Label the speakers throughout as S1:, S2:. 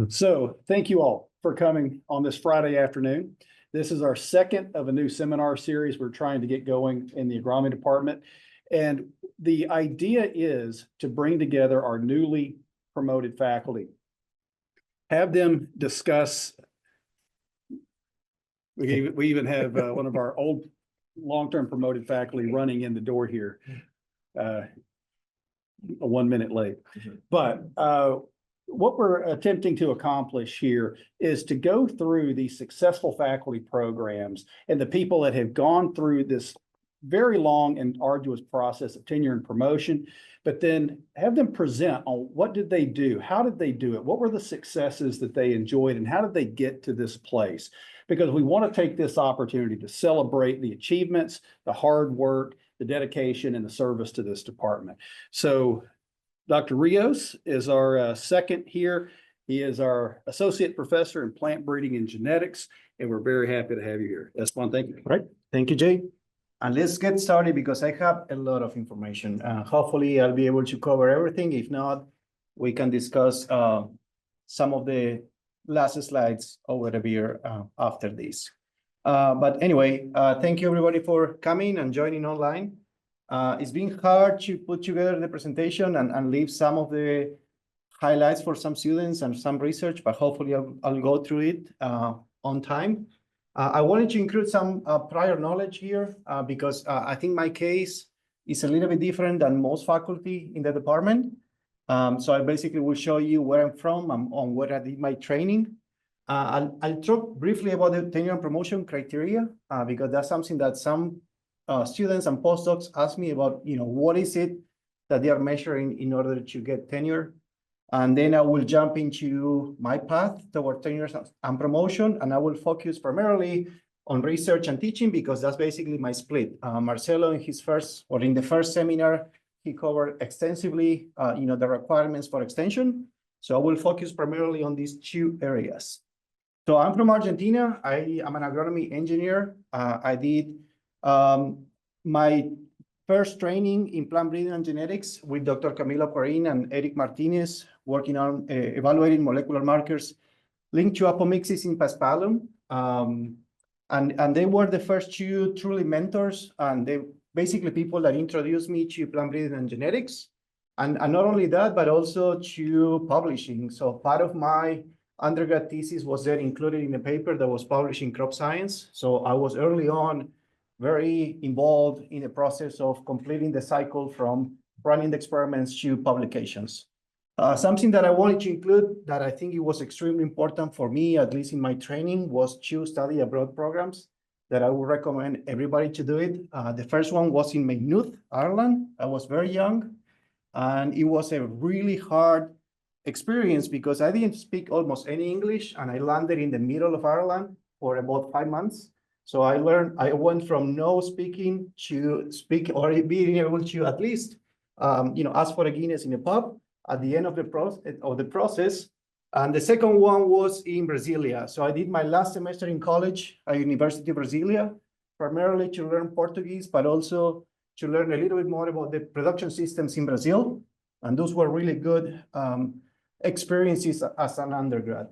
S1: So thank you all for coming on this Friday afternoon. This is our second of a new seminar series we're trying to get going in the agronomy department. And the idea is to bring together our newly promoted faculty, have them discuss. We even have one of our old long-term promoted faculty running in the door here. 1 minute late, but what we're attempting to accomplish here is to go through these successful faculty programs and the people that have gone through this very long and arduous process of tenure and promotion, but then have them present on what did they do? How did they do it? What were the successes that they enjoyed and how did they get to this place? Because we want to take this opportunity to celebrate the achievements, the hard work, the dedication, and the service to this department. So Dr. Rios is our second here. He is our associate professor in plant breeding and genetics, and we're very happy to have you here. Esteban, thank you.
S2: Right. Thank you, Jay. And let's get started because I have a lot of information. Hopefully, I'll be able to cover everything. If not, we can discuss some of the last slides over the beer after this. But anyway, thank you everybody for coming and joining online. It's been hard to put together the presentation and leave some of the highlights for some students and some research, but hopefully I'll go through it on time. I wanted to include some prior knowledge here because I think my case is a little bit different than most faculty in the department. So I basically will show you where I'm from and on where I did my training. I'll talk briefly about the tenure and promotion criteria because that's something that some students and postdocs ask me about, what is it that they are measuring in order to get tenure? And then I will jump into my path toward tenure and promotion, and I will focus primarily on research and teaching because that's basically my split. Marcelo in the first seminar, he covered extensively, the requirements for extension. So I will focus primarily on these two areas. So I'm from Argentina. I am an agronomy engineer. I did my first training in plant breeding and genetics with Dr. Camilo Corin and Eric Martinez, working on evaluating molecular markers linked to apomixis in paspalum. And they were the first two truly mentors, and they basically people that introduced me to plant breeding and genetics. And not only that, but also to publishing. So part of my undergrad thesis was then included in a paper that was published in Crop Science. So I was early on very involved in the process of completing the cycle from running the experiments to publications. Something that I wanted to include that I think it was extremely important for me, at least in my training, was to study abroad programs that I would recommend everybody to do it. The first one was in Maynooth, Ireland. I was very young, and it was a really hard experience because I didn't speak almost any English, and I landed in the middle of Ireland for about 5 months. So I went from no speaking to speak or being able to at least, ask for a Guinness in a pub at the end of the process. And the second one was in Brasilia. So I did my last semester in college at University of Brasilia, primarily to learn Portuguese, but also to learn a little bit more about the production systems in Brazil. And those were really good experiences as an undergrad.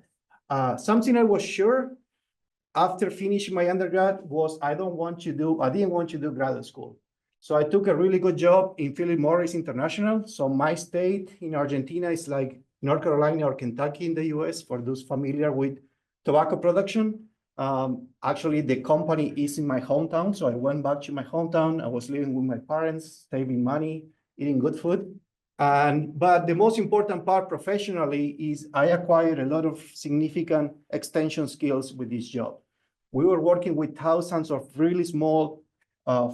S2: Something I was sure after finishing my undergrad was I didn't want to do graduate school. So I took a really good job in Philip Morris International. So my state in Argentina is like North Carolina or Kentucky in the US, for those familiar with tobacco production. Actually, the company is in my hometown. So I went back to my hometown. I was living with my parents, saving money, eating good food. But the most important part professionally is I acquired a lot of significant extension skills with this job. We were working with thousands of really small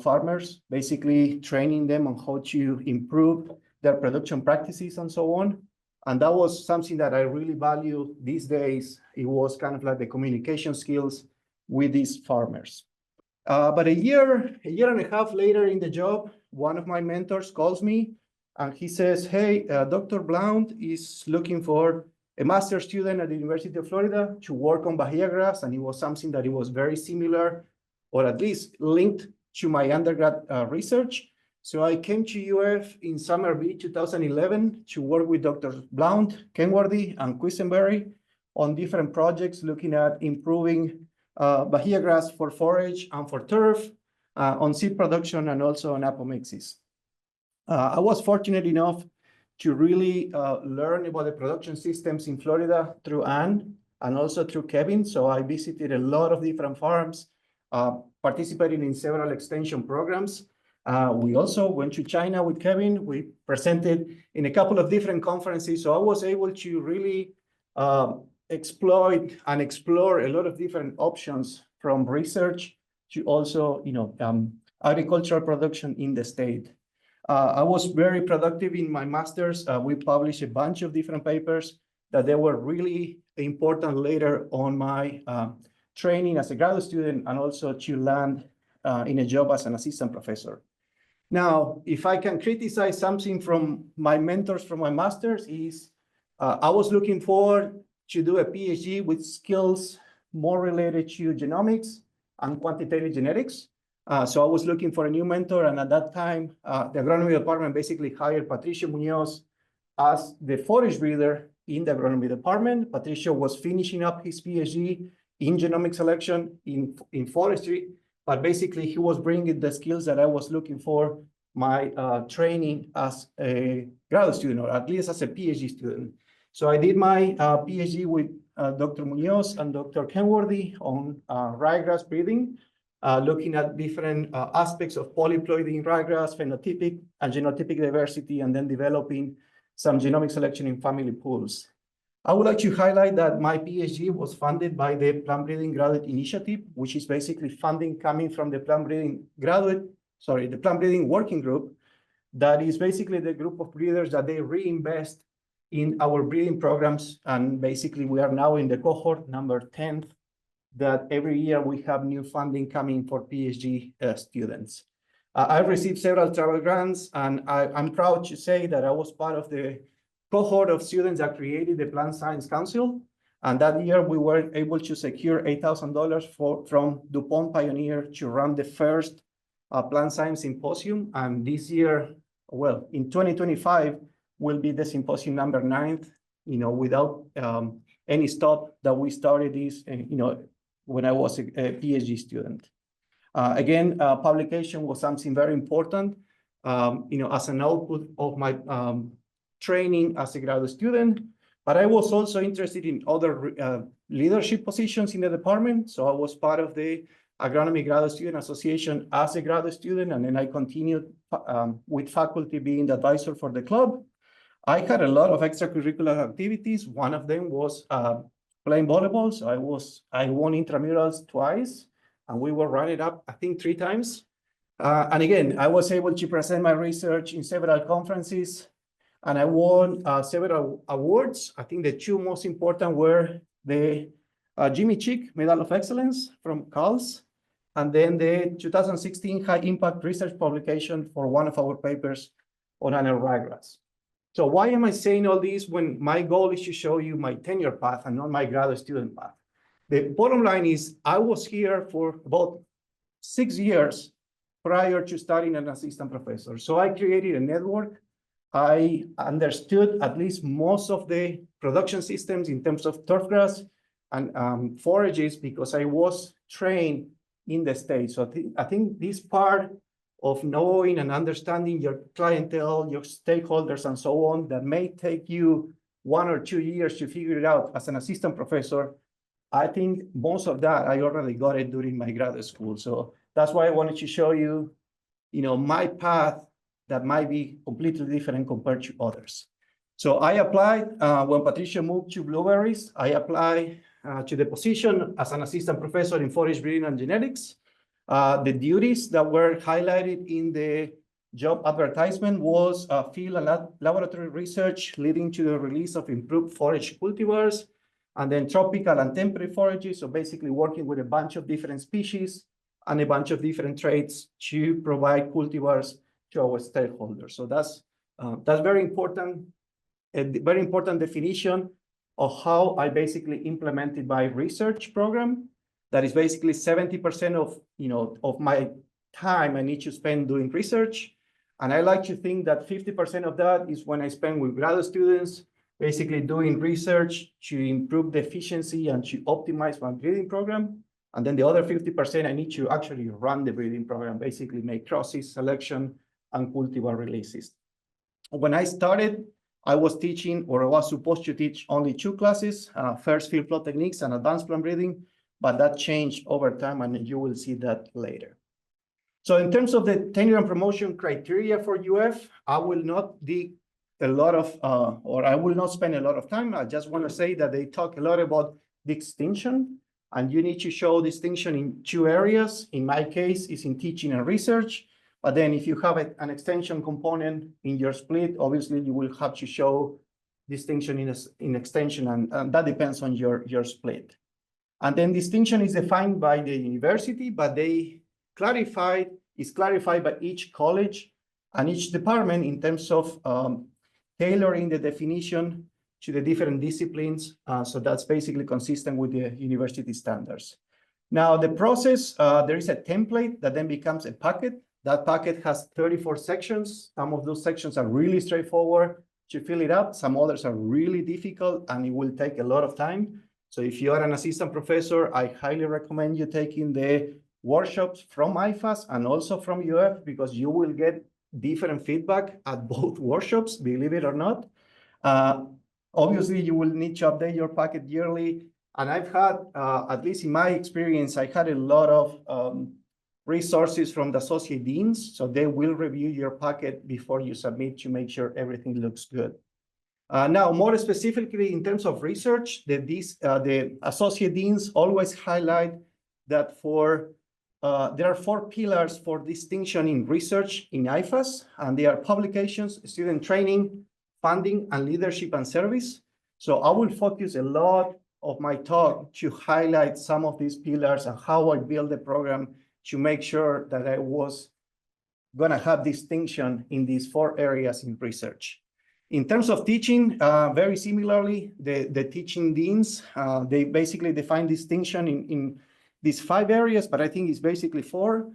S2: farmers, basically training them on how to improve their production practices and so on. And that was something that I really value these days. It was kind of like the communication skills with these farmers. But a year and a half later in the job, one of my mentors calls me and he says, hey, Dr. Blount is looking for a master's student at the University of Florida to work on Bahia grass. And it was something that it was very similar, or at least linked to my undergrad research. So I came to UF in summer B 2011 to work with Dr. Blount, Kenworthy, and Quisenberry on different projects looking at improving bahia grass for forage and for turf, on seed production, and also on apomixis. I was fortunate enough to really learn about the production systems in Florida through Ann and also through Kevin. So I visited a lot of different farms, participating in several extension programs. We also went to China with Kevin. We presented in a couple of different conferences. So I was able to really exploit and explore a lot of different options, from research to also, agricultural production in the state. I was very productive in my master's. We published a bunch of different papers that they were really important later on my training as a graduate student, and also to land in a job as an assistant professor. Now, if I can criticize something from my mentors from my master's, is I was looking forward to do a PhD with skills more related to genomics and quantitative genetics. So I was looking for a new mentor, and at that time, the agronomy department basically hired Patricio Munoz as the forage breeder in the agronomy department. Patricio was finishing up his PhD in genomic selection in forestry, but basically he was bringing the skills that I was looking for my training as a graduate student, or at least as a PhD student. So I did my PhD with Dr. Munoz and Dr. Kenworthy on ryegrass breeding, looking at different aspects of polyploidy in ryegrass, phenotypic and genotypic diversity, and then developing some genomic selection in family pools. I would like to highlight that my PhD was funded by the Plant Breeding Graduate Initiative, which is basically funding coming from the Plant Breeding Working Group. That is basically the group of breeders that they reinvest in our breeding programs. And basically we are now in the cohort number 10, that every year we have new funding coming for PhD students. I've received several travel grants, and I'm proud to say that I was part of the cohort of students that created the Plant Science Council. And that year we were able to secure $8,000 from DuPont Pioneer to run the first Plant Science Symposium. And this year, well, in 2025, will be the symposium number 9, without any stop, that we started this, when I was a PhD student. Again, publication was something very important, as an output of my training as a graduate student, but I was also interested in other leadership positions in the department. So I was part of the Agronomy Graduate Student Association as a graduate student, and then I continued with faculty being the advisor for the club. I had a lot of extracurricular activities. One of them was playing volleyball. So I won intramurals twice, and we were running up, I think, 3 times. And again, I was able to present my research in several conferences, and I won several awards. I think the 2 most important were the Jimmy Chick Medal of Excellence from CALS, and then the 2016 High Impact Research publication for one of our papers on annual ryegrass. So why am I saying all this when my goal is to show you my tenure path and not my graduate student path? The bottom line is I was here for about 6 years prior to starting an assistant professor. So I created a network. I understood at least most of the production systems in terms of turfgrass and forages, because I was trained in the States. So I think this part of knowing and understanding your clientele, your stakeholders, and so on, that may take you 1 or 2 years to figure it out as an assistant professor. I think most of that I already got it during my graduate school. So that's why I wanted to show you, my path that might be completely different compared to others. So I applied when Patricia moved to Blueberries. I applied to the position as an assistant professor in forage breeding and genetics. The duties that were highlighted in the job advertisement was field and laboratory research leading to the release of improved forage cultivars, and then tropical and temperate forages. So basically working with a bunch of different species and a bunch of different traits to provide cultivars to our stakeholders. So that's very important, a very important definition of how I basically implemented my research program. That is basically 70% of my time I need to spend doing research. And I like to think that 50% of that is when I spend with graduate students, basically doing research to improve the efficiency and to optimize my breeding program. And then the other 50%, I need to actually run the breeding program, basically make crosses, selection, and cultivar releases. When I started, I was teaching, or I was supposed to teach only 2 classes, first field plot techniques and advanced plant breeding, but that changed over time, and you will see that later. So in terms of the tenure and promotion criteria for UF, I will not dig a lot of, or I will not spend a lot of time. I just want to say that they talk a lot about distinction, and you need to show distinction in 2 areas. In my case, it's in teaching and research. But then if you have an extension component in your split, obviously you will have to show distinction in extension, and that depends on your split. And then distinction is defined by the university, but it's clarified by each college and each department in terms of tailoring the definition to the different disciplines. So that's basically consistent with the university standards. Now, the process, there is a template that then becomes a packet. That packet has 34 sections. Some of those sections are really straightforward to fill it up. Some others are really difficult, and it will take a lot of time. So if you are an assistant professor, I highly recommend you taking the workshops from IFAS and also from UF, because you will get different feedback at both workshops, believe it or not. Obviously, you will need to update your packet yearly. And I've had, at least in my experience, I had a lot of resources from the associate deans. So they will review your packet before you submit to make sure everything looks good. Now, more specifically, in terms of research, the associate deans always highlight that there are 4 pillars for distinction in research in IFAS, and they are publications, student training, funding, and leadership and service. So I will focus a lot of my talk to highlight some of these pillars and how I build the program to make sure that I was going to have distinction in these 4 areas in research. In terms of teaching, very similarly, the teaching deans, they basically define distinction in these 5 areas, but I think it's basically 4.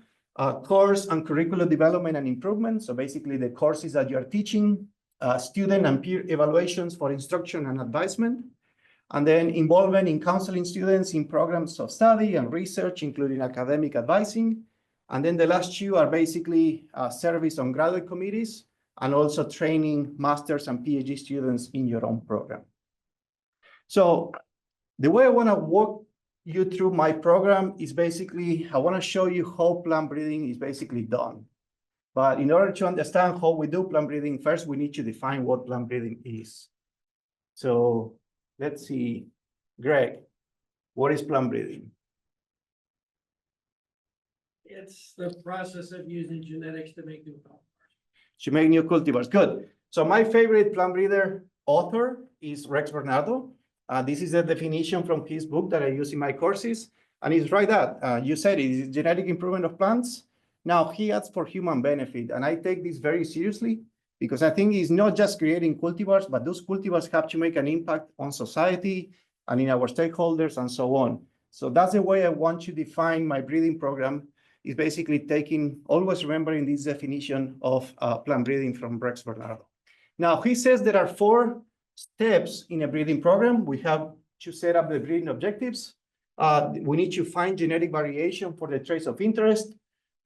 S2: Course and curriculum development and improvement. So basically the courses that you are teaching, student and peer evaluations for instruction and advisement, and then involvement in counseling students in programs of study and research, including academic advising. And then the last 2 are basically service on graduate committees, and also training masters and PhD students in your own program. So the way I want to walk you through my program is basically, I want to show you how plant breeding is basically done. But in order to understand how we do plant breeding, first we need to define what plant breeding is. So let's see, Greg, what is plant breeding?
S3: It's the process of using genetics to make new cultivars.
S2: To make new cultivars, good. So my favorite plant breeder author is Rex Bernardo. This is a definition from his book that I use in my courses. And it's right that, you said it is genetic improvement of plants. Now he adds for human benefit. And I take this very seriously because I think it's not just creating cultivars, but those cultivars have to make an impact on society and in our stakeholders and so on. So that's the way I want to define my breeding program, is basically taking, always remembering this definition of plant breeding from Rex Bernardo. Now, he says there are 4 steps in a breeding program. We have to set up the breeding objectives. We need to find genetic variation for the traits of interest,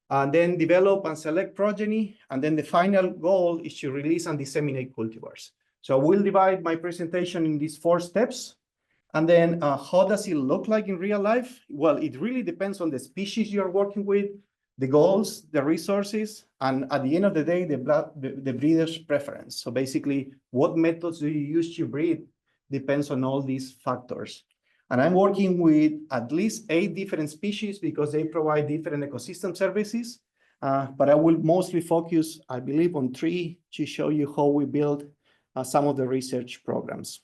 S2: and then develop and select progeny. And then the final goal is to release and disseminate cultivars. So I will divide my presentation in these 4 steps. And then how does it look like in real life? Well, it really depends on the species you're working with, the goals, the resources, and at the end of the day, the breeder's preference. So basically, what methods do you use to breed depends on all these factors. And I'm working with at least 8 different species because they provide different ecosystem services. But I will mostly focus, I believe, on 3 to show you how we build some of the research programs.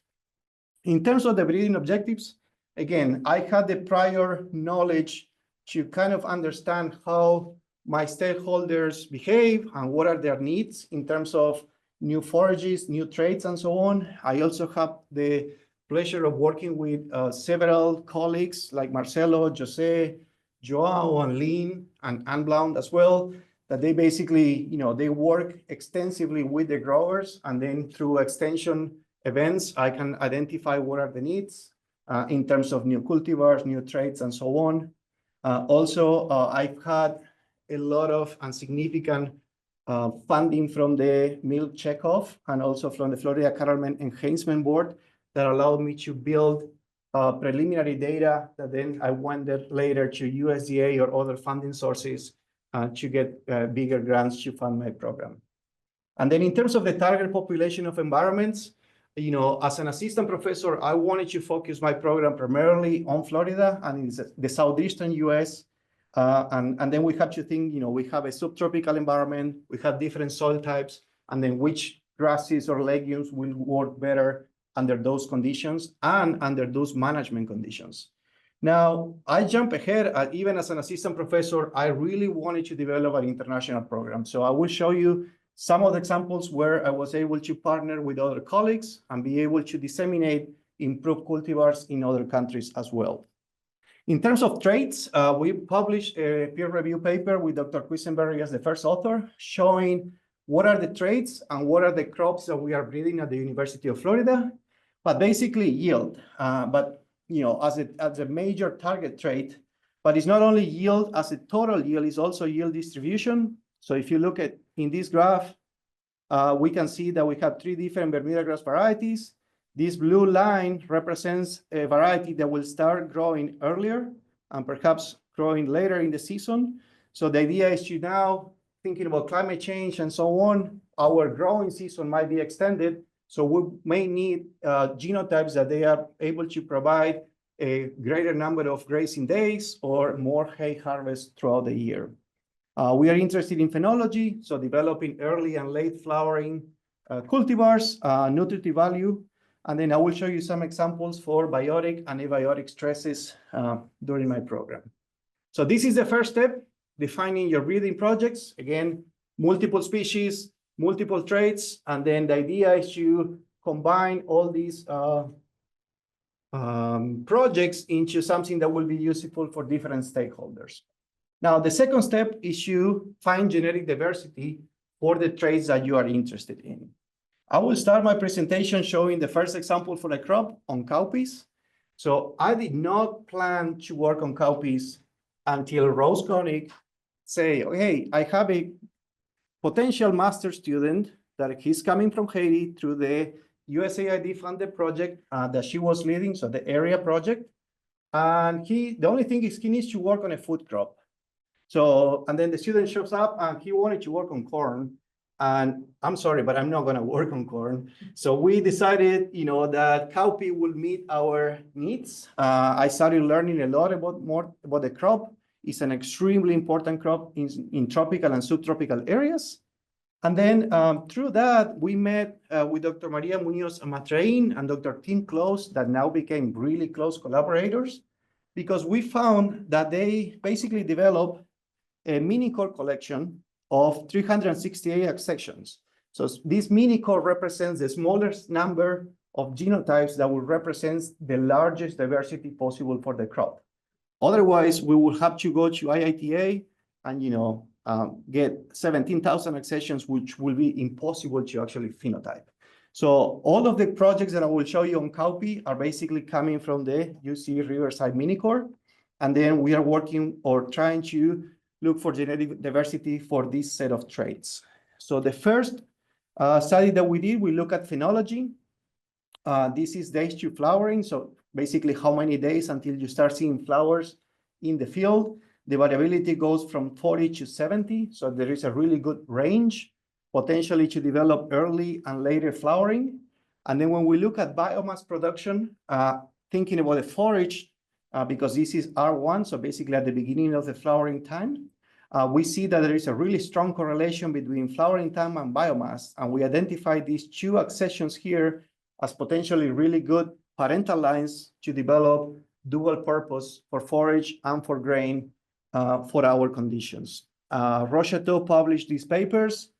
S2: In terms of the breeding objectives, again, I had the prior knowledge to kind of understand how my stakeholders behave and what are their needs in terms of new forages, new traits, and so on. I also have the pleasure of working with several colleagues like Marcelo, Jose, Joao, and Lynn, and Anne Blount as well, that they basically, they work extensively with the growers, and then through extension, events, I can identify what are the needs in terms of new cultivars, new traits, and so on. Also, I've had a lot of and significant funding from the Milk Checkoff and also from the Florida Cattlemen Enhancement Board that allowed me to build preliminary data that then I went later to USDA or other funding sources to get bigger grants to fund my program. And then in terms of the target population of environments, you know, as an assistant professor, I wanted to focus my program primarily on Florida and in the southeastern US. And then we have to think, you know, we have a subtropical environment, we have different soil types, and then which grasses or legumes will work better under those conditions and under those management conditions. Now, I jump ahead, even as an assistant professor, I really wanted to develop an international program. So I will show you some of the examples where I was able to partner with other colleagues and be able to disseminate improved cultivars in other countries as well. In terms of traits, we published a peer review paper with Dr. Quisenberry as the first author, showing what are the traits and what are the crops that we are breeding at the University of Florida, but basically yield. But you know, as a major target trait, but it's not only yield as a total yield, it's also yield distribution. So if you look at in this graph, we can see that we have 3 different Bermuda grass varieties. This blue line represents a variety that will start growing earlier and perhaps growing later in the season. So the idea is to now, thinking about climate change and so on, our growing season might be extended. So we may need genotypes that they are able to provide a greater number of grazing days or more hay harvest throughout the year. We are interested in phenology, so developing early and late flowering cultivars, nutritive value, and then I will show you some examples for biotic and abiotic stresses during my program. So this is the first step, defining your breeding projects. Again, multiple species, multiple traits, and then the idea is to combine all these projects into something that will be useful for different stakeholders. Now, the second step is to find genetic diversity for the traits that you are interested in. I will start my presentation showing the first example for the crop on cowpeas. So I did not plan to work on cowpeas until Rose Koenig say, hey, I have a potential master student that he's coming from Haiti through the USAID funded project that she was leading, so the area project. And the only thing is he needs to work on a food crop. So, and then the student shows up and he wanted to work on corn. And I'm sorry, but I'm not going to work on corn. So we decided, you know, that cowpea will meet our needs. I started learning a lot more about the crop. It's an extremely important crop in tropical and subtropical areas. And then through that, we met with Dr. Maria Munoz Matrain and Dr. Tim Close that now became really close collaborators because we found that they basically developed a mini core collection of 368 accessions. So this mini core represents the smallest number of genotypes that will represent the largest diversity possible for the crop. Otherwise, we will have to go to IITA and, you know, get 17,000 accessions, which will be impossible to actually phenotype. So all of the projects that I will show you on cowpea are basically coming from the UC Riverside mini core. And then we are working or trying to look for genetic diversity for this set of traits. So the first study that we did, we look at phenology. This is days to flowering. So basically how many days until you start seeing flowers in the field. The variability goes from 40 to 70. So there is a really good range, potentially to develop early and later flowering. And then when we look at biomass production, thinking about the forage, because this is R1, so basically at the beginning of the flowering time, we see that there is a really strong correlation between flowering time and biomass. And we identify these 2 accessions here as potentially really good parental lines to develop dual purpose for forage and for grain for our conditions. Rocheteau published these papers,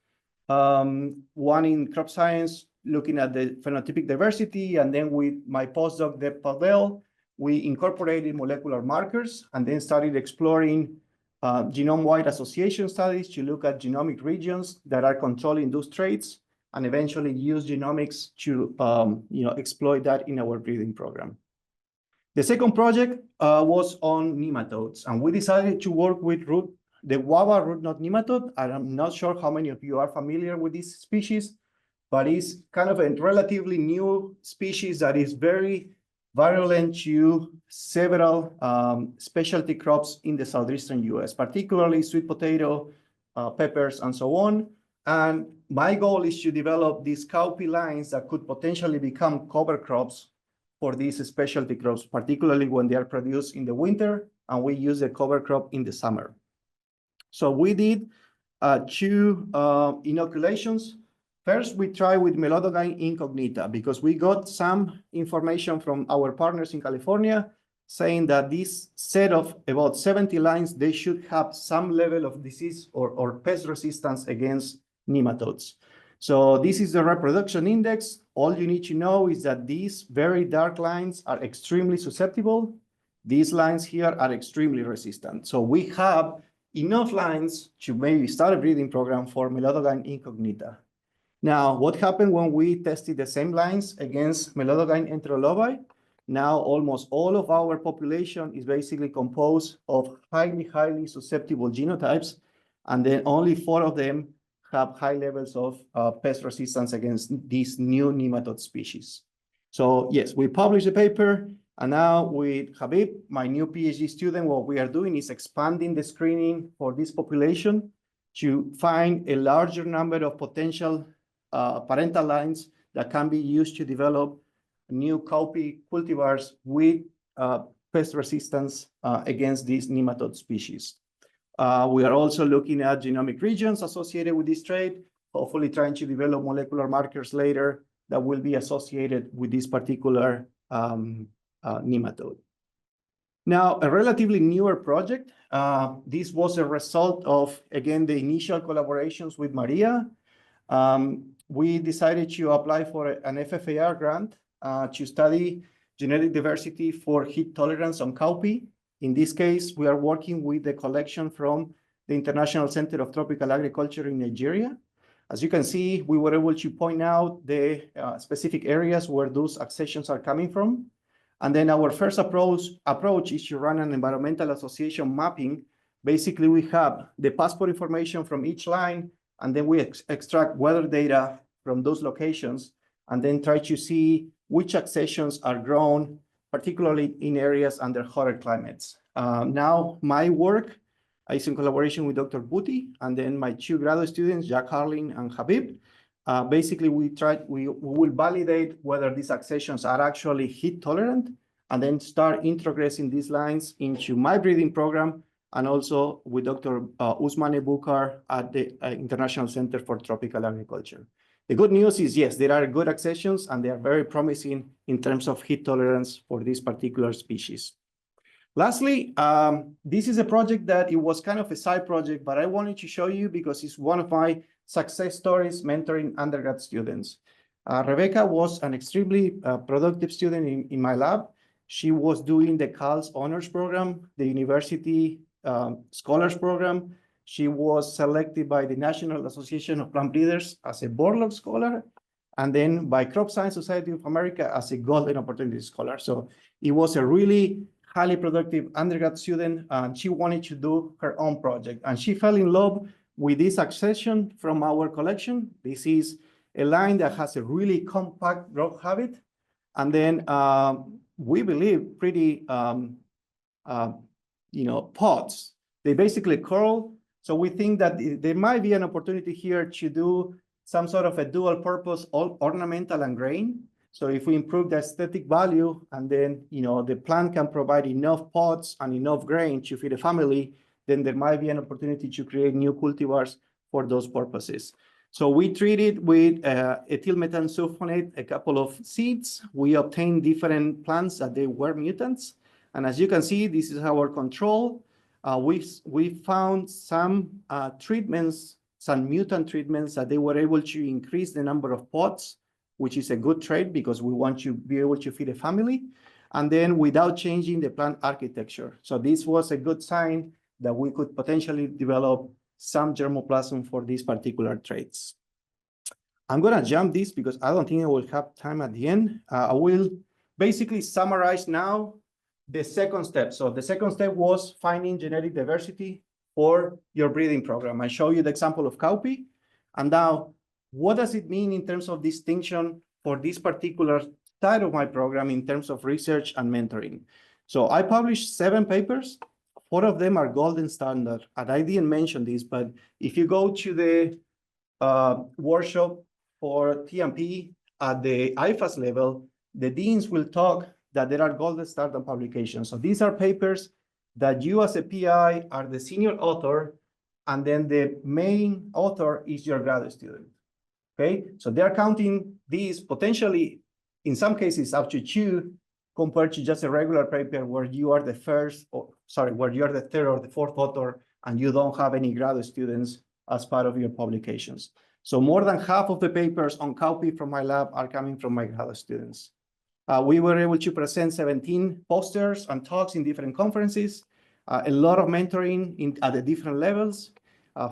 S2: one in crop science, looking at the phenotypic diversity, and then with my postdoc, Deb Pavel, we incorporated molecular markers and then started exploring genome-wide association studies to look at genomic regions that are controlling those traits. and eventually use genomics to exploit that in our breeding program. The second project was on nematodes, and we decided to work with the guava root knot nematode. I'm not sure how many of you are familiar with this species, but it's kind of a relatively new species that is very virulent to several specialty crops in the southeastern US, particularly sweet potato, peppers, and so on. And my goal is to develop these cowpea lines that could potentially become cover crops for these specialty crops, particularly when they are produced in the winter, and we use the cover crop in the summer. So we did 2 inoculations. First, we tried with Melodogyne incognita because we got some information from our partners in California saying that this set of about 70 lines, they should have some level of disease or pest resistance against nematodes. So this is the reproduction index. All you need to know is that these very dark lines are extremely susceptible. These lines here are extremely resistant. So we have enough lines to maybe start a breeding program for Melodogyne incognita. Now, what happened when we tested the same lines against Melodogyne enterolobi? Now, almost all of our population is basically composed of highly susceptible genotypes, and then only 4 of them have high levels of pest resistance against these new nematode species. So yes, we published a paper, and now with Habib, my new PhD student, what we are doing is expanding the screening for this population to find a larger number of potential parental lines that can be used to develop new cowpea cultivars with pest resistance against these nematode species. We are also looking at genomic regions associated with this trait, hopefully trying to develop molecular markers later that will be associated with this particular nematode. Now, a relatively newer project. This was a result of, again, the initial collaborations with Maria. We decided to apply for an FFAR grant to study genetic diversity for heat tolerance on cowpea. In this case, we are working with the collection from the International Center of Tropical Agriculture in Nigeria. As you can see, we were able to point out the specific areas where those accessions are coming from. And then our first approach is to run an environmental association mapping. Basically, we have the passport information from each line, and then we extract weather data from those locations, and then try to see which accessions are grown, particularly in areas under hotter climates. Now, my work is in collaboration with Dr. Buti, and then my 2 graduate students, Jack Harling and Habib. Basically, we will validate whether these accessions are actually heat tolerant, and then start introgressing these lines into my breeding program, and also with Dr. Usmane Bukar at the International Center for Tropical Agriculture. The good news is, yes, there are good accessions, and they are very promising in terms of heat tolerance for this particular species. Lastly, this is a project that it was kind of a side project, but I wanted to show you because it's one of my success stories mentoring undergrad students. Rebecca was an extremely productive student in my lab. She was doing the CALS honors program, the university scholars program. She was selected by the National Association of Plant Breeders as a Borlaug Scholar, and then by Crop Science Society of America as a Golden Opportunity Scholar. So it was a really highly productive undergrad student, and she wanted to do her own project. And she fell in love with this accession from our collection. This is a line that has a really compact growth habit, and then we believe pretty, pods. They basically curl. So we think that there might be an opportunity here to do some sort of a dual purpose, ornamental and grain. So if we improve the aesthetic value, and then the plant can provide enough pods and enough grain to feed a family, then there might be an opportunity to create new cultivars for those purposes. So we treated with ethyl methanesulfonate a couple of seeds. We obtained different plants that they were mutants. And as you can see, this is our control. We found some treatments, some mutant treatments that they were able to increase the number of pods, which is a good trait because we want to be able to feed a family, and then without changing the plant architecture. So this was a good sign that we could potentially develop some germplasm for these particular traits. I'm gonna jump this because I don't think I will have time at the end. I will basically summarize now the second step. So the second step was finding genetic diversity for your breeding program. I show you the example of cowpea. And now, what does it mean in terms of distinction for this particular side of my program in terms of research and mentoring? So I published 7 papers. 4 of them are golden standard. And I didn't mention this, but if you go to the workshop for TMP at the IFAS level, the deans will talk that there are golden standard publications. So these are papers that you as a PI are the senior author, and then the main author is your grad student. Okay, so they're counting these potentially, in some cases, up to 2, compared to just a regular paper where you are the first, or sorry, where you are the 3rd or the 4th author, and you don't have any grad students as part of your publications. So more than half of the papers on cowpea from my lab are coming from my grad students. We were able to present 17 posters and talks in different conferences, a lot of mentoring at the different levels,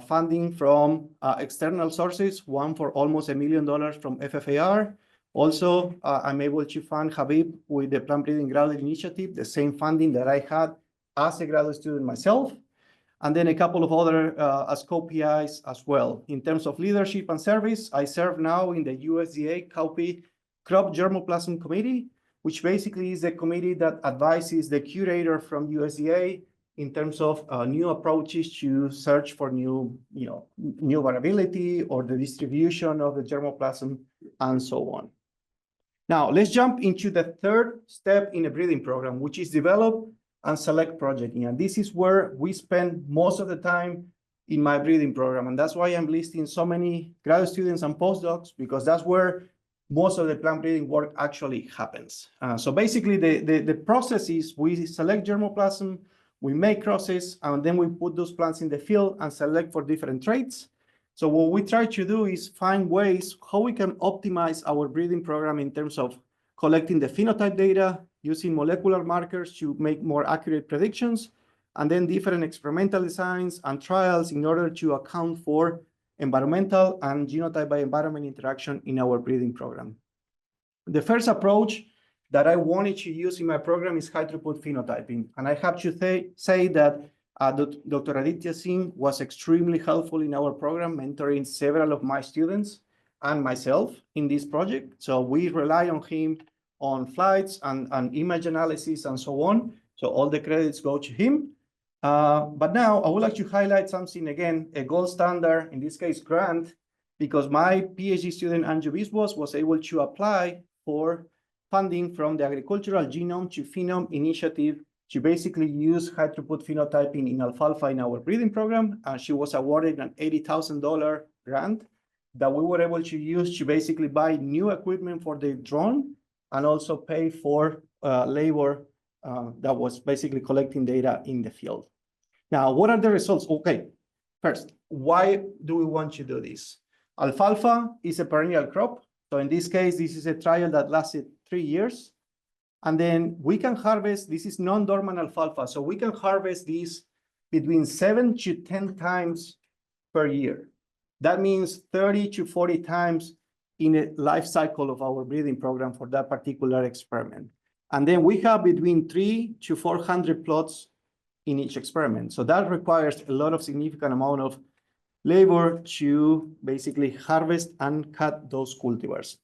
S2: funding from external sources, one for almost $1 million from FFAR. Also, I'm able to fund Habib with the Plant Breeding Graduate Initiative, the same funding that I had as a graduate student myself. And then a couple of other as co-PIs as well. In terms of leadership and service, I serve now in the USDA cowpea Crop Germplasm Committee, which basically is a committee that advises the curator from USDA in terms of new approaches to search for new variability or the distribution of the germplasm and so on. Now, let's jump into the 3rd step in a breeding program, which is develop and select projecting. And this is where we spend most of the time in my breeding program. And that's why I'm listing so many graduate students and postdocs, because that's where most of the plant breeding work actually happens. So basically, the process is we select germplasm, we make crosses, and then we put those plants in the field and select for different traits. So what we try to do is find ways how we can optimize our breeding program in terms of collecting the phenotype data, using molecular markers to make more accurate predictions, and then different experimental designs and trials in order to account for environmental and genotype by environment interaction in our breeding program. The first approach that I wanted to use in my program is high throughput phenotyping. And I have to say that Dr. Aditya Singh was extremely helpful in our program, mentoring several of my students and myself in this project. So we rely on him on flights and image analysis and so on. So all the credits go to him. But now I would like to highlight something again, a gold standard, in this case, grant, because my PhD student, Andrew Biswas, was able to apply for funding from the Agricultural Genome to Phenome Initiative to basically use high throughput phenotyping in alfalfa in our breeding program. And she was awarded an $80,000 grant that we were able to use to basically buy new equipment for the drone and also pay for labor that was basically collecting data in the field. Now, what are the results? Okay, first, why do we want to do this? Alfalfa is a perennial crop. So in this case, this is a trial that lasted 3 years. And then we can harvest, this is non-dormant alfalfa. So we can harvest these between 7 to 10 times per year. That means 30 to 40 times in a life cycle of our breeding program for that particular experiment. And then we have between 300 to 400 plots in each experiment. So that requires a lot of significant amount of labor to basically harvest and cut those cultivars.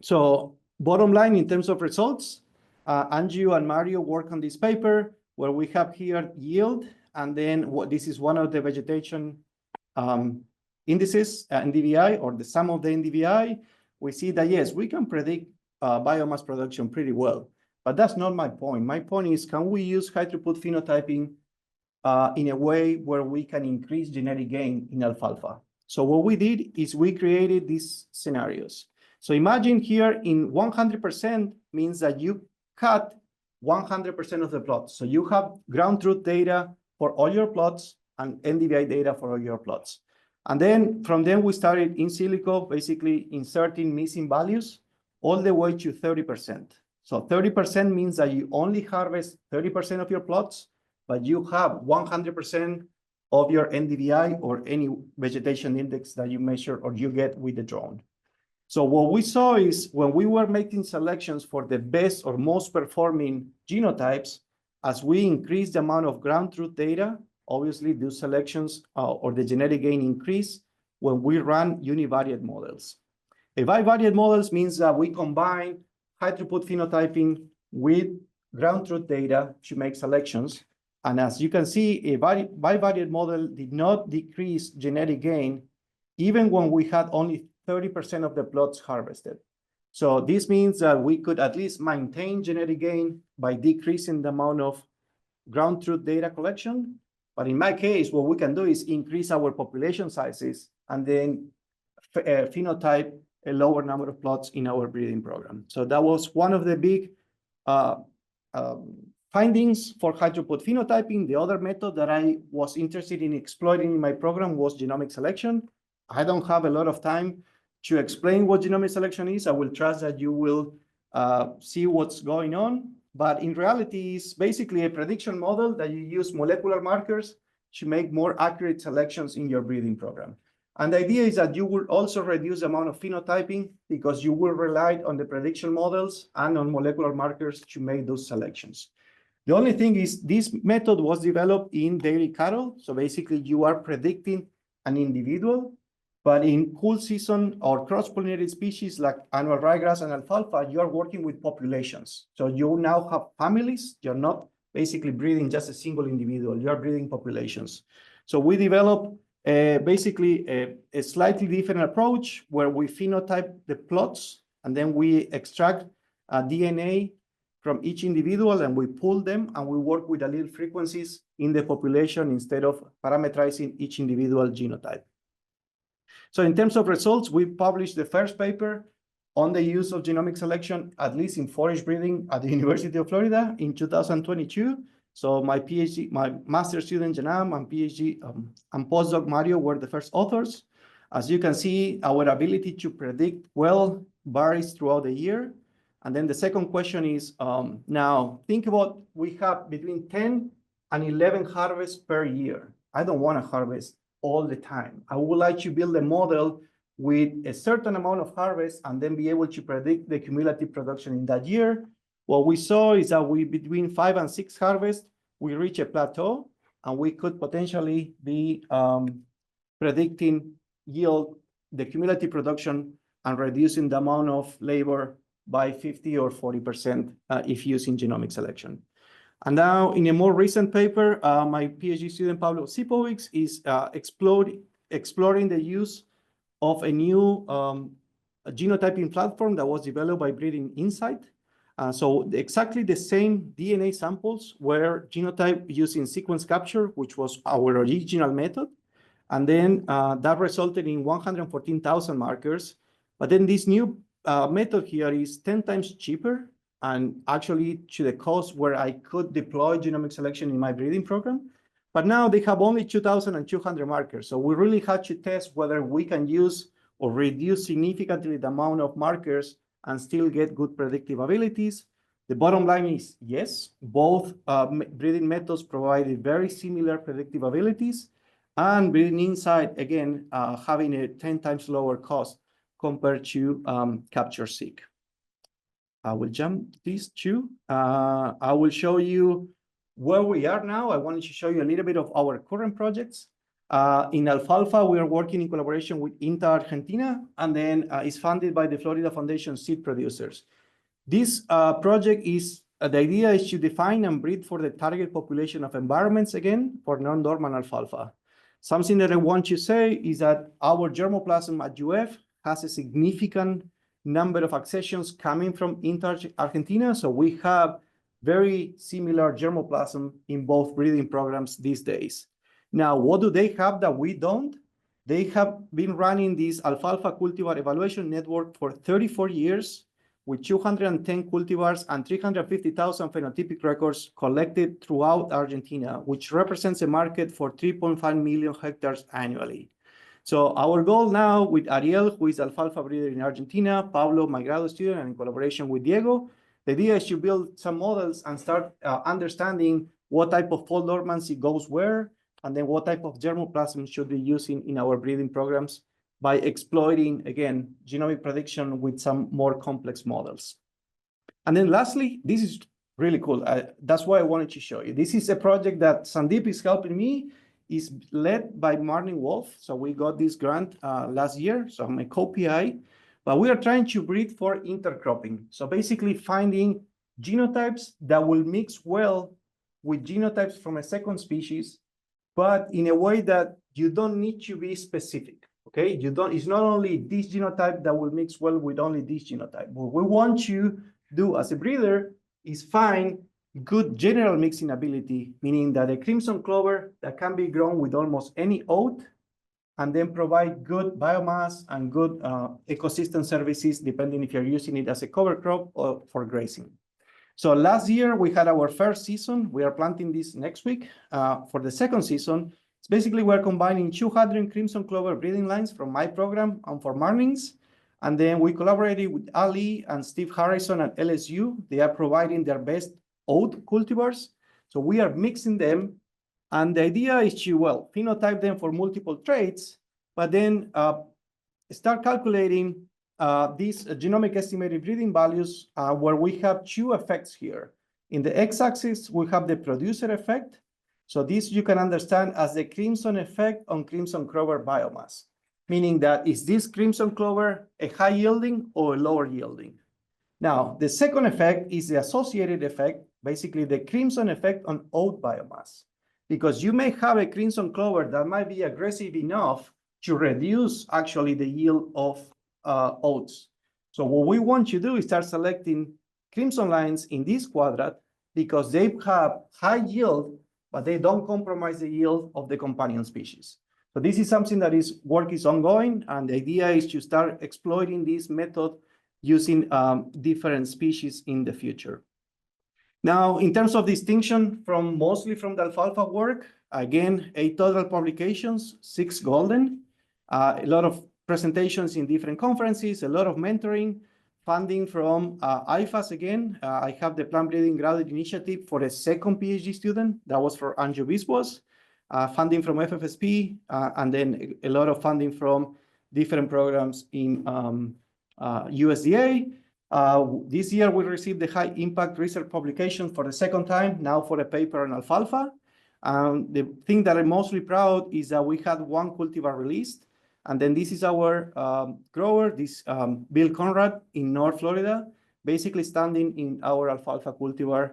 S2: So bottom line in terms of results, Anju and Mario work on this paper where we have here yield, and then this is one of the vegetation indices, NDVI, or the sum of the NDVI. We see that, yes, we can predict biomass production pretty well, but that's not my point. My point is, can we use high throughput phenotyping in a way where we can increase genetic gain in alfalfa? So what we did is we created these scenarios. So imagine here in 100% means that you cut 100% of the plots. So you have ground truth data for all your plots and NDVI data for all your plots. And then from then we started in silico, basically inserting missing values all the way to 30%. So 30% means that you only harvest 30% of your plots, but you have 100% of your NDVI or any vegetation index that you measure or you get with the drone. So what we saw is when we were making selections for the best or most performing genotypes, as we increase the amount of ground truth data, obviously those selections or the genetic gain increase when we run univariate models. Bivariate models means that we combine high throughput phenotyping with ground truth data to make selections. And as you can see, a bivariate model did not decrease genetic gain even when we had only 30% of the plots harvested. So this means that we could at least maintain genetic gain by decreasing the amount of ground truth data collection. But in my case, what we can do is increase our population sizes and then phenotype a lower number of plots in our breeding program. So that was one of the big findings for high throughput phenotyping. The other method that I was interested in exploiting in my program was genomic selection. I don't have a lot of time to explain what genomic selection is. I will trust that you will see what's going on. But in reality, it's basically a prediction model that you use molecular markers to make more accurate selections in your breeding program. And the idea is that you will also reduce the amount of phenotyping because you will rely on the prediction models and on molecular markers to make those selections. The only thing is this method was developed in dairy cattle. So basically you are predicting an individual, but in cool season or cross-pollinated species like annual ryegrass and alfalfa, you are working with populations. So you now have families. You're not basically breeding just a single individual. You are breeding populations. So we developed basically a slightly different approach where we phenotype the plots and then we extract DNA from each individual and we pull them and we work with allele frequencies in the population instead of parameterizing each individual genotype. So in terms of results, we published the first paper on the use of genomic selection, at least in forage breeding at the University of Florida in 2022. So my PhD, my master's student Janam and PhD and postdoc Mario were the first authors. As you can see, our ability to predict well varies throughout the year. And then the second question is, now think about, we have between 10 and 11 harvests per year. I don't want to harvest all the time. I would like to build a model with a certain amount of harvest and then be able to predict the cumulative production in that year. What we saw is that between 5 and 6 harvests, we reach a plateau and we could potentially be predicting yield, the cumulative production, and reducing the amount of labor by 50 or 40% if using genomic selection. And now in a more recent paper, my PhD student Pablo Sipovics is exploring the use of a new genotyping platform that was developed by Breeding Insight. So exactly the same DNA samples were genotyped using sequence capture, which was our original method. And then that resulted in 114,000 markers. But then this new method here is 10 times cheaper and actually to the cost where I could deploy genomic selection in my breeding program. But now they have only 2,200 markers. So we really had to test whether we can use or reduce significantly the amount of markers and still get good predictive abilities. The bottom line is yes, both breeding methods provided very similar predictive abilities, and Breeding Insight, again, having a 10 times lower cost compared to capture-seq. I will jump these two. I will show you where we are now. I wanted to show you a little bit of our current projects. In alfalfa, we are working in collaboration with INTA Argentina, and then it's funded by the Florida Foundation Seed Producers. This project is, the idea is to define and breed for the target population of environments, again, for non-dormant alfalfa. Something that I want to say is that our germplasm at UF has a significant number of accessions coming from INTA Argentina, so we have very similar germplasm in both breeding programs these days. Now, what do they have that we don't? They have been running this alfalfa cultivar evaluation network for 34 years with 210 cultivars and 350,000 phenotypic records collected throughout Argentina, which represents a market for 3.5 million hectares annually. So our goal now with Ariel, who is alfalfa breeder in Argentina, Pablo, my graduate student, and in collaboration with Diego, the idea is to build some models and start understanding what type of fall dormancy goes where, and then what type of germplasm should be using in our breeding programs by exploiting, again, genomic prediction with some more complex models. And then lastly, this is really cool. That's why I wanted to show you. This is a project that Sandeep is helping me. Is led by Martin Wolf. So we got this grant last year. So I'm a co-PI, but we are trying to breed for intercropping. So basically finding genotypes that will mix well with genotypes from a second species, but in a way that you don't need to be specific. Okay, it's not only this genotype that will mix well with only this genotype. What we want to do as a breeder is find good general mixing ability, meaning that a crimson clover that can be grown with almost any oat and then provide good biomass and good ecosystem services, depending if you're using it as a cover crop or for grazing. So last year we had our first season. We are planting this next week. For the second season, it's basically we're combining 200 crimson clover breeding lines from my program and for Marlins. And then we collaborated with Ali and Steve Harrison at LSU. They are providing their best oat cultivars. So we are mixing them. And the idea is to, well, phenotype them for multiple traits, but then start calculating these genomic estimated breeding values where we have two effects here. In the x-axis, we have the producer effect. So this you can understand as the crimson effect on crimson clover biomass, meaning that is this crimson clover a high yielding or a lower yielding? Now, the second effect is the associated effect, basically the crimson effect on oat biomass, because you may have a crimson clover that might be aggressive enough to reduce actually the yield of oats. So what we want to do is start selecting crimson lines in this quadrant because they have high yield, but they don't compromise the yield of the companion species. So this is something that work is ongoing, and the idea is to start exploiting this method using different species in the future. Now, in terms of distinction mostly from the alfalfa work, again, 8 total publications, 6 golden, a lot of presentations in different conferences, a lot of mentoring, funding from IFAS again. I have the Plant Breeding Graduate Initiative for a second PhD student. That was for Anjo Bispos. Funding from FFSP, and then a lot of funding from different programs in USDA. This year, we received the High Impact Research publication for the second time, now for a paper on alfalfa. The thing that I'm mostly proud is that we had 1 cultivar released. And then this is our grower, this Bill Conrad in North Florida, basically standing in our alfalfa cultivar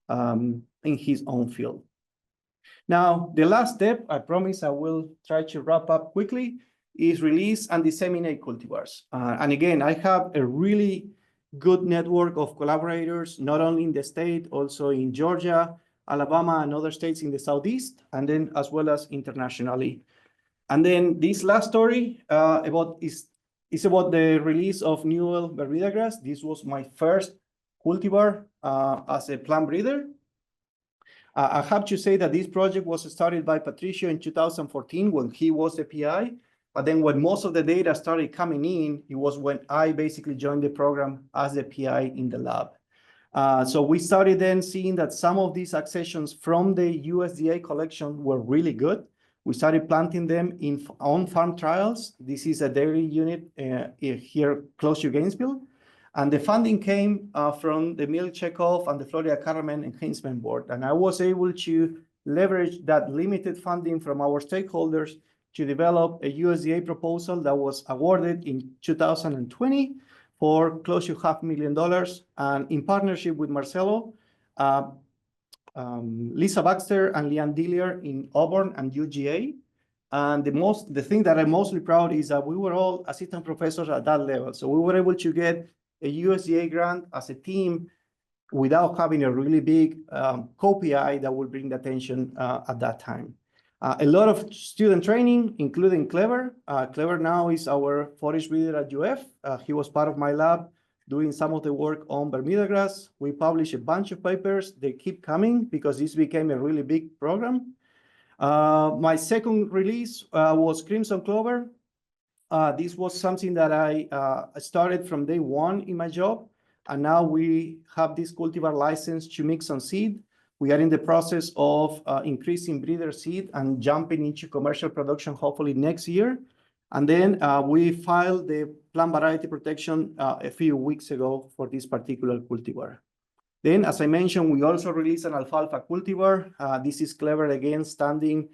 S2: in his own field. Now, the last step, I promise I will try to wrap up quickly, is release and disseminate cultivars. And again, I have a really good network of collaborators, not only in the state, also in Georgia, Alabama, and other states in the Southeast, and then as well as internationally. And then this last story is about the release of Newell Bermuda grass. This was my first cultivar as a plant breeder. I have to say that this project was started by Patricio in 2014 when he was the PI. But then when most of the data started coming in, it was when I basically joined the program as the PI in the lab. So we started then seeing that some of these accessions from the USDA collection were really good. We started planting them in on-farm trials. This is a dairy unit here close to Gainesville. And the funding came from the Milk Checkoff and the Florida Cattlemen and Hensman Board. And I was able to leverage that limited funding from our stakeholders to develop a USDA proposal that was awarded in 2020 for close to $500,000. And in partnership with Marcelo, Lisa Baxter and Leanne Dillier in Auburn and UGA. And the thing that I'm mostly proud is that we were all assistant professors at that level. So we were able to get a USDA grant as a team without having a really big co-PI that would bring the attention at that time. A lot of student training, including Clever. Clever now is our forage breeder at UF. He was part of my lab doing some of the work on Bermuda grass. We published a bunch of papers. They keep coming because this became a really big program. My second release was Crimson Clover. This was something that I started from day one in my job. And now we have this cultivar license to mix on seed. We are in the process of increasing breeder seed and jumping into commercial production hopefully next year. And then we filed the plant variety protection a few weeks ago for this particular cultivar. Then, as I mentioned, we also released an alfalfa cultivar. This is clever again, standing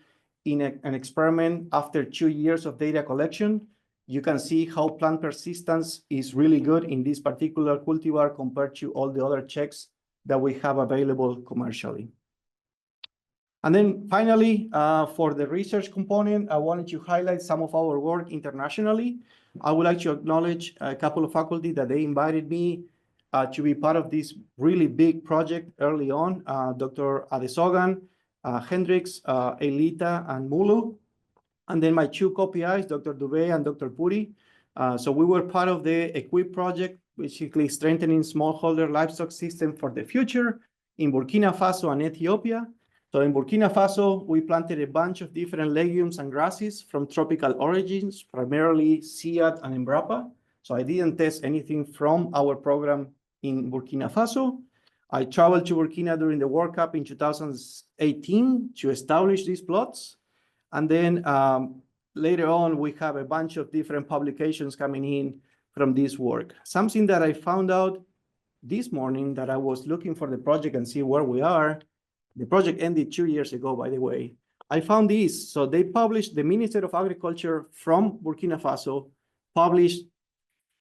S2: in an experiment after 2 years of data collection. You can see how plant persistence is really good in this particular cultivar compared to all the other checks that we have available commercially. And then finally, for the research component, I wanted to highlight some of our work internationally. I would like to acknowledge a couple of faculty that they invited me to be part of this really big project early on, Dr. Adesogan, Hendricks, Elita, and Mulu. And then my two co-PIs, Dr. Dubé and Dr. Puri. So we were part of the EQUIP project, basically strengthening smallholder livestock system for the future in Burkina Faso and Ethiopia. So in Burkina Faso, we planted a bunch of different legumes and grasses from tropical origins, primarily Ciat and Embrapa. So I didn't test anything from our program in Burkina Faso. I traveled to Burkina during the World Cup in 2018 to establish these plots. And then later on, we have a bunch of different publications coming in from this work. Something that I found out this morning that I was looking for the project and see where we are. The project ended 2 years ago, by the way. I found this. So they published, the Minister of Agriculture from Burkina Faso published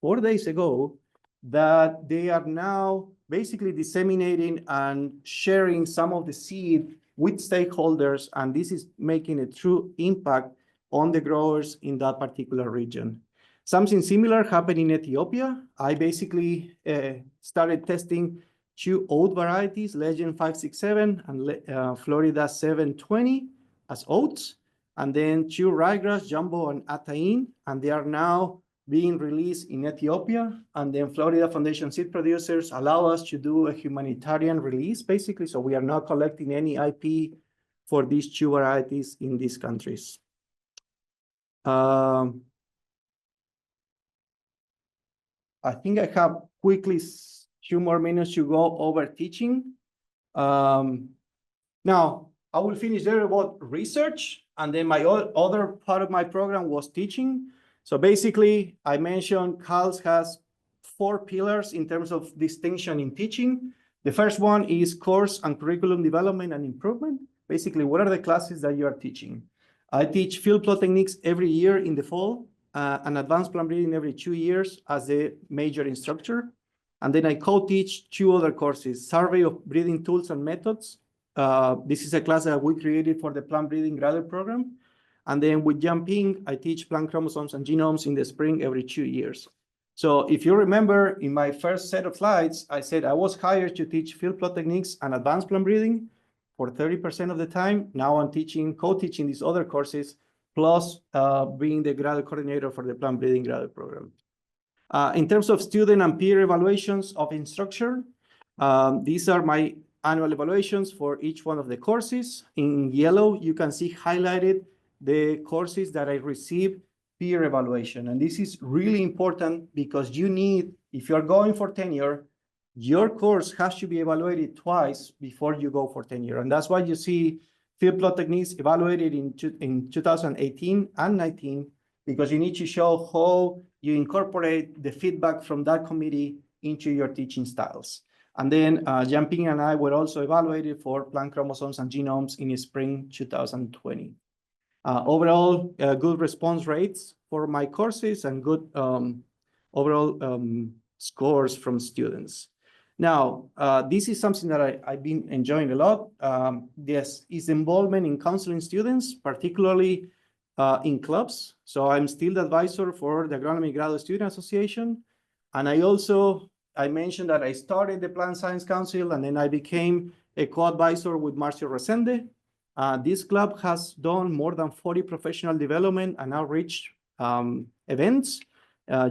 S2: 4 days ago that they are now basically disseminating and sharing some of the seed with stakeholders, and this is making a true impact on the growers in that particular region. Something similar happened in Ethiopia. I basically started testing 2 oat varieties, Legend 567 and Florida 720 as oats, and then 2 ryegrass, Jumbo and Atain, and they are now being released in Ethiopia. And then Florida Foundation Seed Producers allow us to do a humanitarian release, basically, so we are not collecting any IP for these 2 varieties in these countries. I think I have quickly 2 more minutes to go over teaching. Now, I will finish there about research, and then my other part of my program was teaching. So basically, I mentioned CALS has 4 pillars in terms of distinction in teaching. The first one is course and curriculum development and improvement. Basically, what are the classes that you are teaching? I teach field plot techniques every year in the fall, and advanced plant breeding every 2 years as a major instructor. And then I co-teach 2 other courses, survey of breeding tools and methods. This is a class that we created for the plant breeding graduate program. And then with Jumping, I teach plant chromosomes and genomes in the spring every 2 years. So if you remember in my first set of slides, I said I was hired to teach field plot techniques and advanced plant breeding for 30% of the time. Now I'm co-teaching these other courses, plus being the graduate coordinator for the plant breeding graduate program. In terms of student and peer evaluations of instruction, these are my annual evaluations for each one of the courses. In yellow, you can see highlighted the courses that I received peer evaluation. And this is really important because you need, if you're going for tenure, your course has to be evaluated twice before you go for tenure. And that's why you see field plot techniques evaluated in 2018 and 19, because you need to show how you incorporate the feedback from that committee into your teaching styles. And then Jumping and I were also evaluated for plant chromosomes and genomes in spring 2020. Overall, good response rates for my courses and good overall scores from students. Now, this is something that I've been enjoying a lot. This is involvement in counseling students, particularly in clubs. So I'm still the advisor for the Agronomy Graduate Student Association. And I mentioned that I started the Plant Science Council, and then I became a co-advisor with Marcio Resende. This club has done more than 40 professional development and outreach events.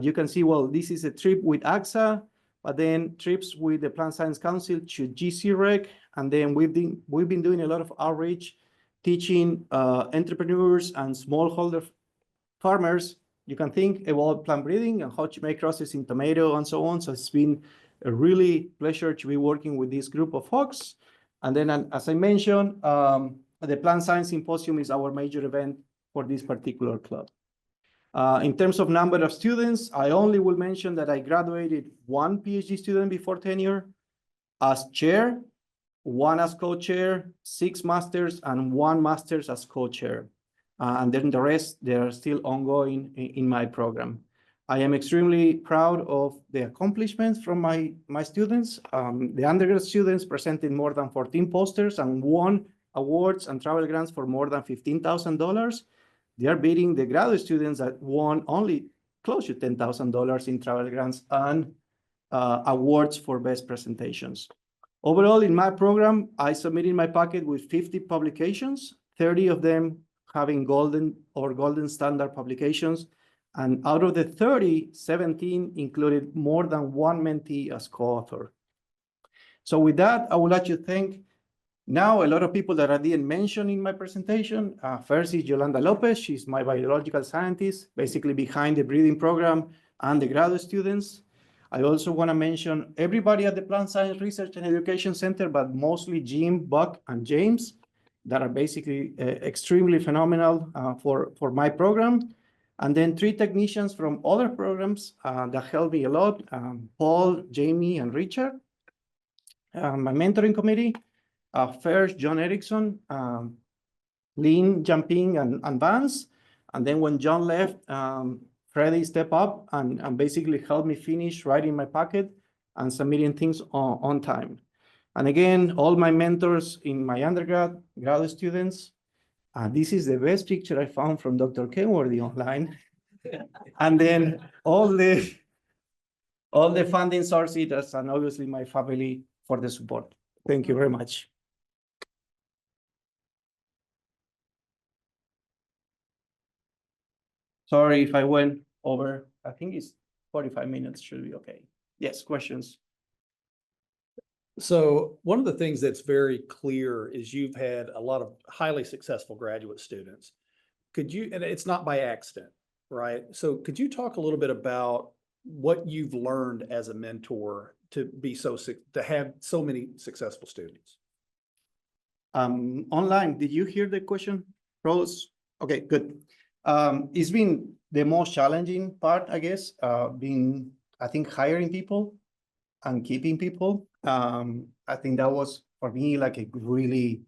S2: You can see, well, this is a trip with AXA, but then trips with the Plant Science Council to GCREC. And then we've been doing a lot of outreach, teaching entrepreneurs and smallholder farmers. You can think about plant breeding and how to make crosses in tomato and so on. So it's been a really pleasure to be working with this group of folks. And then, as I mentioned, the Plant Science Symposium is our major event for this particular club. In terms of number of students, I only will mention that I graduated one PhD student before tenure as chair, one as co-chair, 6 masters, and 1 master's as co-chair. And then the rest, they are still ongoing in my program. I am extremely proud of the accomplishments from my students. The undergrad students presented more than 14 posters and won awards and travel grants for more than $15,000. They are beating the graduate students that won only close to $10,000 in travel grants and awards for best presentations. Overall, in my program, I submitted my packet with 50 publications, 30 of them having golden or golden standard publications. And out of the 30, 17 included more than one mentee as co-author. So with that, I would like to thank now a lot of people that I didn't mention in my presentation. First is Yolanda Lopez. She's my biological scientist, basically behind the breeding program and the graduate students. I also want to mention everybody at the Plant Science Research and Education Center, but mostly Jim, Buck, and James, that are basically extremely phenomenal for my program. And then 3 technicians from other programs that helped me a lot, Paul, Jamie, and Richard. My mentoring committee, first John Erickson, Lynn, Jumping, and Vance. And then when John left, Freddie stepped up and basically helped me finish writing my packet and submitting things on time. And again, all my mentors in my undergrad, graduate students, this is the best picture I found from Dr. Kenworthy online. And then all the funding sources and obviously my family for the support. Thank you very much. Sorry if I went over. I think it's 45 minutes should be okay. Yes, questions?
S1: So one of the things that's very clear is you've had a lot of highly successful graduate students. Could you, and it's not by accident, right? So could you talk a little bit about what you've learned as a mentor to be to have so many successful students?
S2: Online, did you hear the question, Rose? Okay, good. It's been the most challenging part, I guess, I think, hiring people and keeping people. I think that was, for me, like a really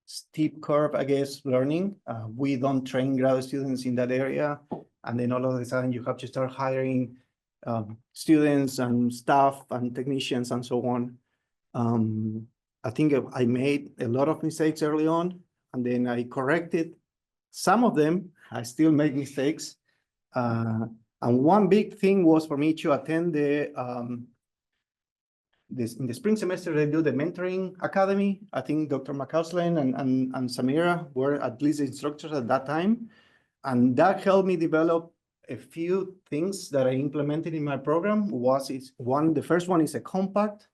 S2: steep curve, I guess, learning. We don't train graduate students in that area. And then all of a sudden you have to start hiring students and staff and technicians and so on. I think I made a lot of mistakes early on, and then I corrected some of them. I still make mistakes. And one big thing was for me to attend in the spring semester, they do the mentoring academy. I think Dr. McCausland and Samira were at least instructors at that time. And that helped me develop a few things that I implemented in my program. The first one is a compact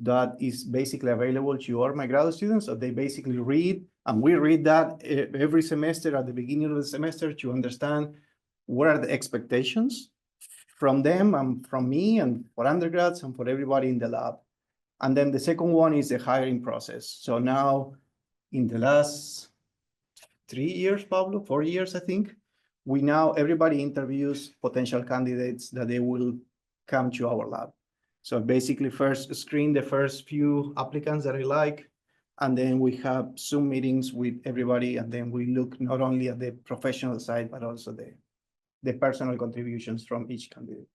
S2: that is basically available to all my graduate students. So they basically read, and we read that every semester at the beginning of the semester to understand what are the expectations from them and from me and for undergrads and for everybody in the lab. And then the second one is the hiring process. So now in the last 3 years, Pablo, 4 years, I think, everybody interviews potential candidates that they will come to our lab. So basically first screen the first few applicants that I like, and then we have Zoom meetings with everybody, and then we look not only at the professional side, but also the personal contributions from each candidate.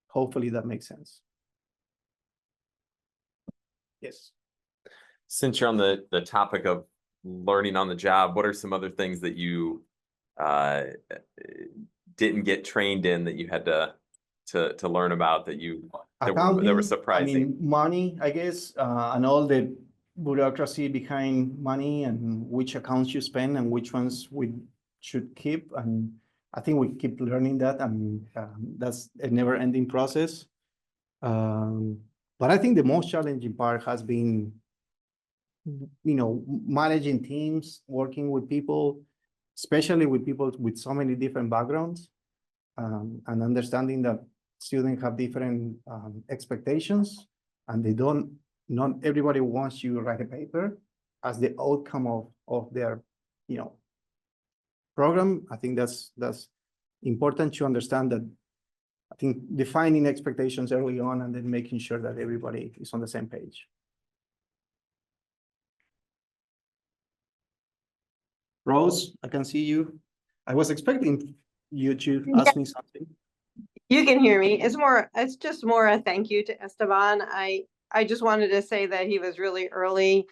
S2: Hopefully that makes sense. Yes.
S4: Since you're on the topic of learning on the job, what are some other things that you didn't get trained in that you had to learn about that were surprising?
S2: I mean, money, I guess, and all the bureaucracy behind money and which accounts you spend and which ones we should keep. And I think we keep learning that, and that's a never-ending process. But I think the most challenging part has been, managing teams, working with people, especially with people with so many different backgrounds, and understanding that students have different expectations, and not everybody wants you to write a paper as the outcome of their program. I think that's important to understand that. I think defining expectations early on and then making sure that everybody is on the same page. Rose, I can see you. I was expecting you to ask me something.
S5: You can hear me. It's just more a thank you to Esteban. I just wanted to say that he was really early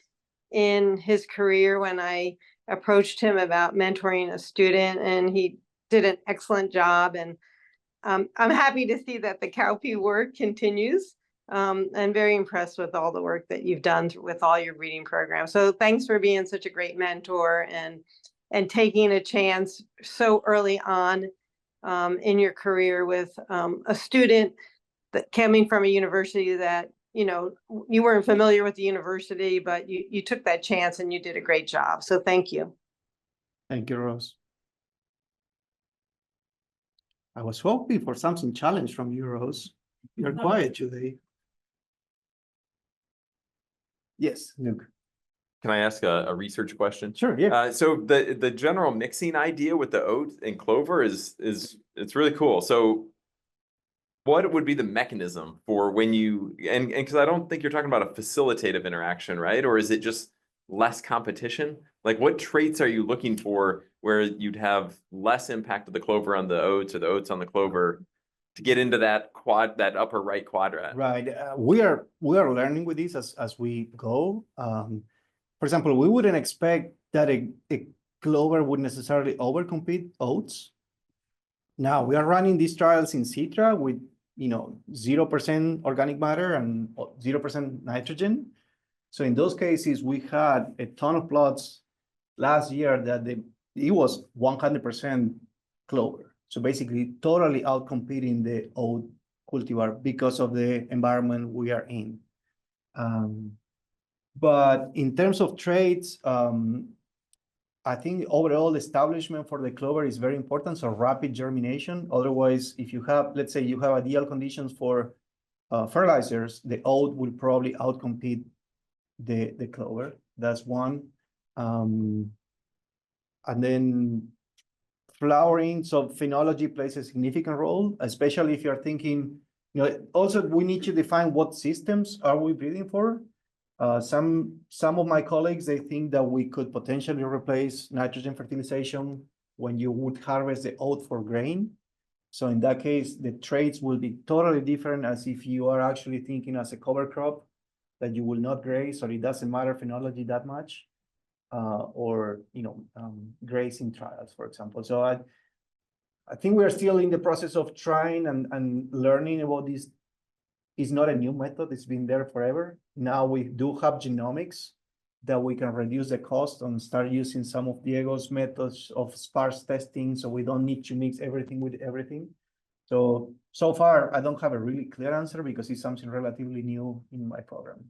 S5: in his career when I approached him about mentoring a student, and he did an excellent job. And I'm happy to see that the Cowpea work continues. I'm very impressed with all the work that you've done with all your reading programs. So thanks for being such a great mentor and taking a chance so early on in your career with a student that coming from a university that, you weren't familiar with the university, but you took that chance and you did a great job. So thank you.
S2: Thank you, Rose. I was hoping for something challenge from you, Rose. You're quiet today. Yes, Luke.
S4: Can I ask a research question?
S2: Sure, yeah.
S4: So the general mixing idea with the oat and clover is it's really cool. So what would be the mechanism for when you, and because I don't think you're talking about a facilitative interaction, right? Or is it just less competition? Like what traits are you looking for where you'd have less impact of the clover on the oats or the oats on the clover to get into that upper right quadrant?
S2: Right. We are learning with this as we go. For example, we wouldn't expect that a clover would necessarily overcompete oats. Now we are running these trials in Citra with 0% organic matter and 0% nitrogen. So in those cases, we had a ton of plots last year that it was 100% clover. So basically totally outcompeting the oat cultivar because of the environment we are in. But in terms of traits, I think overall establishment for the clover is very important. So rapid germination. Otherwise, if you have, let's say you have ideal conditions for fertilizers, the oat will probably outcompete the clover. That's one. And then flowering. So phenology plays a significant role, especially if you're thinking, also we need to define what systems are we breeding for. Some of my colleagues, they think that we could potentially replace nitrogen fertilization when you would harvest the oat for grain. So in that case, the traits will be totally different as if you are actually thinking as a cover crop that you will not graze, or it doesn't matter phenology that much, or grazing trials, for example. So I think we are still in the process of trying and learning about this. It's not a new method, it's been there forever. Now we do have genomics that we can reduce the cost and start using some of Diego's methods of sparse testing, so we don't need to mix everything with everything. So far, I don't have a really clear answer because it's something relatively new in my program.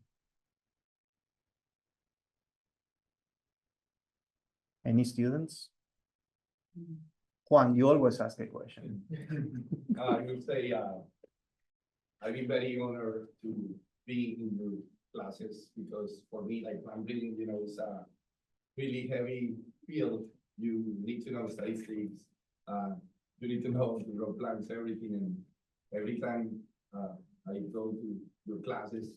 S2: Any students? Juan, you always ask a question.
S6: I would say, I've been very honored to be in your classes because for me, like I'm reading, it's a really heavy field. You need to know statistics. You need to know to grow plants, everything. And every time I go to your classes,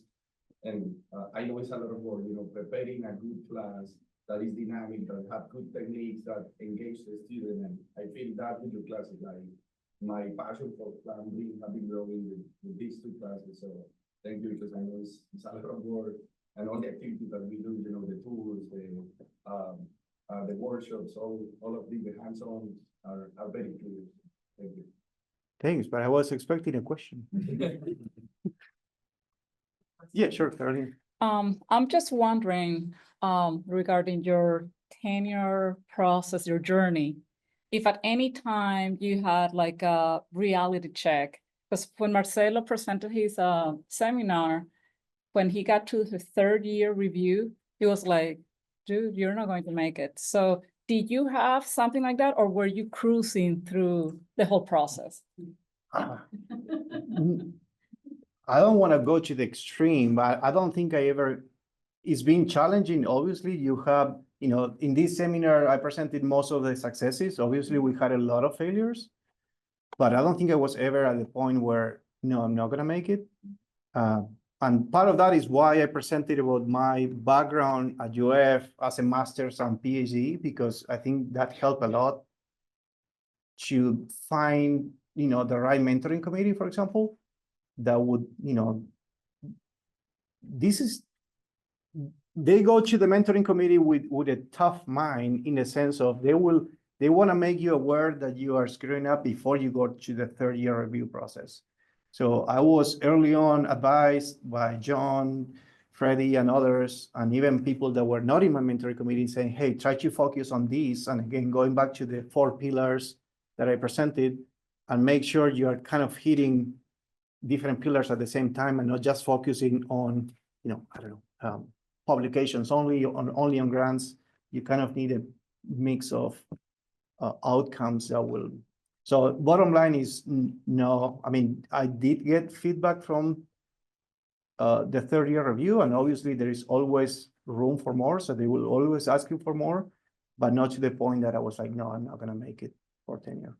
S6: and I know it's a lot of work, preparing a good class that is dynamic, that have good techniques, that engage the student. And I feel that with your classes, like my passion for plant breeding have been growing with these two classes. So thank you, because I know it's a lot of work and all the activities that we do, the tours, the workshops, all of the hands-on are very clear. Thank you.
S2: Thanks, but I was expecting a question. Yeah, sure, Caroline.
S7: I'm just wondering, regarding your tenure process, your journey, if at any time you had like a reality check, because when Marcelo presented his seminar, when he got to the third year review, he was like, dude, you're not going to make it. So did you have something like that, or were you cruising through the whole process?
S2: I don't want to go to the extreme, but I don't think I ever it's been challenging. Obviously, you have, in this seminar, I presented most of the successes. Obviously, we had a lot of failures, but I don't think I was ever at the point where, no, I'm not gonna make it. And part of that is why I presented about my background at UF as a master's and PhD, because I think that helped a lot to find, the right mentoring committee, for example, that would, they go to the mentoring committee with a tough mind, in the sense of they want to make you aware that you are screwing up before you go to the third-year review process. So I was early on advised by John, Freddie, and others, and even people that were not in my mentoring committee, saying, hey, try to focus on these. And again, going back to the 4 pillars that I presented, and make sure you are kind of hitting different pillars at the same time, and not just focusing on, publications only on grants. You kind of need a mix of outcomes that will. So bottom line is no. I mean, I did get feedback from the third-year review, and obviously there is always room for more. So they will always ask you for more, but not to the point that I was like, no, I'm not going to make it for tenure.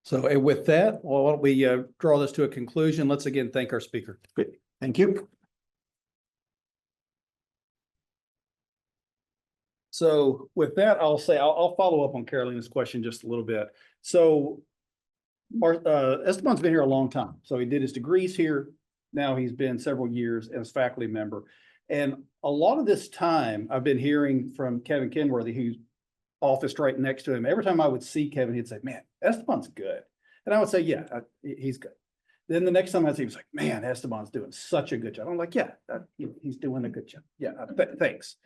S1: So with that, well, why don't we draw this to a conclusion? Let's again thank our speaker.
S2: Great. Thank you.
S1: So with that, I'll say, I'll follow up on Carolina's question just a little bit. So Esteban's been here a long time. So he did his degrees here. Now he's been several years as faculty member. And a lot of this time I've been hearing from Kevin Kenworthy, who's office right next to him. Every time I would see Kevin, he'd say, man, Esteban's good. And I would say, yeah, he's good. Then the next time I see him, he's like, man, Esteban's doing such a good job. I'm like, yeah, he's doing a good job. Yeah, thanks.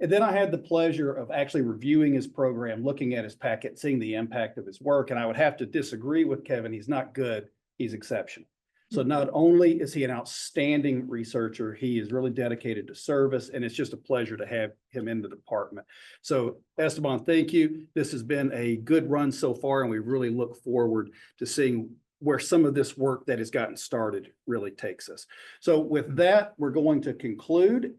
S1: And then I had the pleasure of actually reviewing his program, looking at his packet, seeing the impact of his work. And I would have to disagree with Kevin. He's not good. He's exceptional. So not only is he an outstanding researcher, he is really dedicated to service, and it's just a pleasure to have him in the department. So Esteban, thank you. This has been a good run so far, and we really look forward to seeing where some of this work that has gotten started really takes us. So with that, we're going to conclude,